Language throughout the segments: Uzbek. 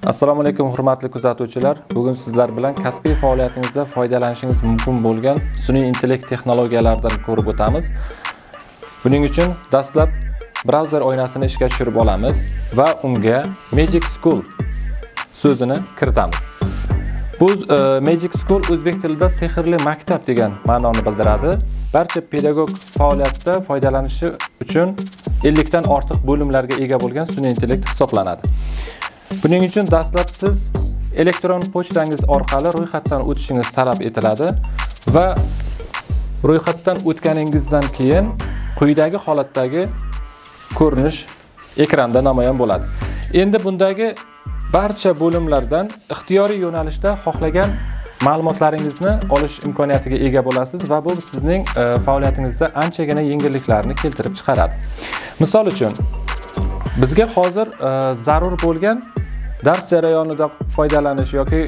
Assalomu alaykum hurmatli kuzatuvchilar. Bugun sizlar bilan kasbiy faoliyatingizda foydalanishingiz mumkin bo'lgan sun'iy intellekt texnologiyalaridan ko'rib o'tamiz. Buning uchun dastlab brauzer oynasini ishga tushirib olamiz va unga Magic School so'zini kiritamiz. Bu Magic School o'zbek tilida sehrli maktab degan ma'noni bildiradi. Barcha pedagog faoliyatda foydalanishi uchun 50 dan ortiq bo'limlarga ega bo'lgan sun'iy intellekt hisoblanadi. Buning uchun dastlab siz elektron pochtangiz orqali ro'yxatdan o'tishingiz talab etiladi va ro'yxatdan o'tganingizdan keyin quyidagi holatdagi ko'rinish ekranda namoyon bo'ladi. Endi bundagi barcha bo'limlardan ixtiyoriy yo'nalishda xohlagan ma'lumotlaringizni olish imkoniyatiga ega bo'lasiz va bu sizning faoliyatingizda anchagina yengilliklarni keltirib chiqaradi. Misol uchun, bizga hozir zarur bo'lgan dars jarayonida foydalanish yoki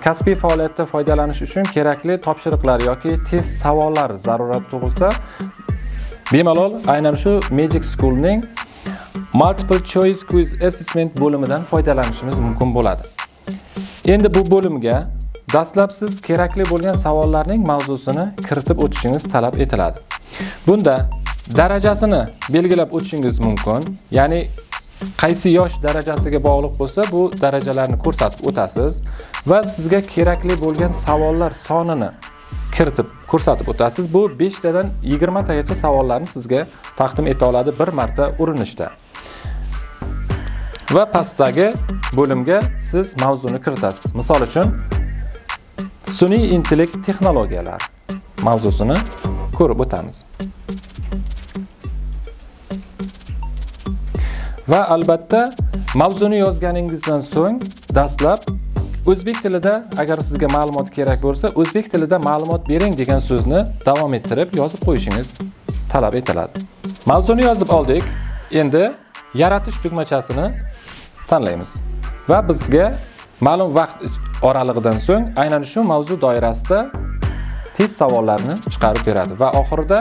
kasbiy faoliyatda foydalanish uchun kerakli topshiriqlar yoki test savollar zarurat tug'ilsa, bemalol aynan shu Magic School'ning Multiple Choice Quiz Assessment bo'limidan foydalanishimiz mumkin bo'ladi. Endi bu bo'limga dastlab siz kerakli bo'lgan savollarning mavzusini kiritib o'tishingiz talab etiladi. Bunda darajasini belgilab o'tishingiz mumkin, ya'ni qaysi yosh darajasiga bog'liq bo'lsa, bu darajalarni ko'rsatib o'tasiz va sizga kerakli bo'lgan savollar sonini kiritib ko'rsatib o'tasiz. Bu 5 tadan 20 tagacha savollarni sizga taqdim eta oladi bir marta urinishda. Va pastdagi bo'limga siz mavzuni kiritasiz. Misol uchun, sun'iy intellekt texnologiyalari mavzusini ko'rib o'tamiz. Va albatta, mavzuni yozganingizdan so'ng dastlab o'zbek tilida agar sizga ma'lumot kerak bo'lsa, o'zbek tilida ma'lumot bering degan so'zni davom ettirib yozib qo'yishingiz talab etiladi. Mavzuni yozib oldik. Endi yaratish tugmachasini tanlaymiz va bizga ma'lum vaqt oralig'idan so'ng aynan shu mavzu doirasida test savollarni chiqarib beradi va oxirida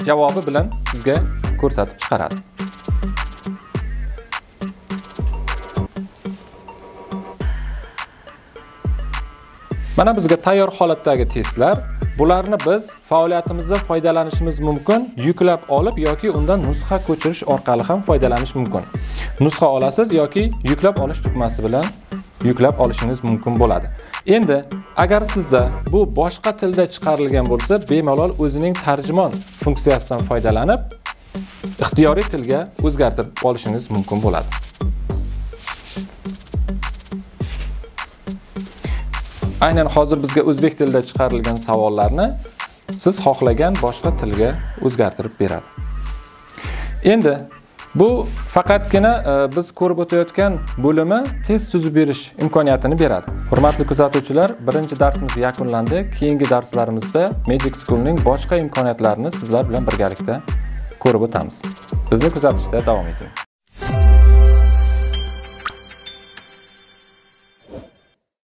javobi bilan sizga ko'rsatib chiqaradi. Mana bizga tayyor holatdagi testlar. Bularni biz faoliyatimizda foydalanishimiz mumkin, yuklab olib yoki undan nusxa ko'chirish orqali ham foydalanish mumkin. Nusxa olasiz yoki yuklab olish tugmasi bilan yuklab olishingiz mumkin bo'ladi. Endi agar sizda bu boshqa tilda chiqarilgan bo'lsa, bemalol o'zining tarjimon funksiyasidan foydalanib ixtiyoriy tilga o'zgartirib olishingiz mumkin bo'ladi. Aynan hozir bizga o'zbek tilida chiqarilgan savollarni siz xohlagan boshqa tilga o'zgartirib beradi. Endi bu faqatgina biz ko'rib o'tayotgan bo'limi test tuzib berish imkoniyatini beradi. Hurmatli kuzatuvchilar, birinchi darsimiz yakunlandi. Keyingi darslarimizda Magic School'ning boshqa imkoniyatlarini sizlar bilan birgalikda ko'rib o'tamiz. Bizni kuzatishda davom eting.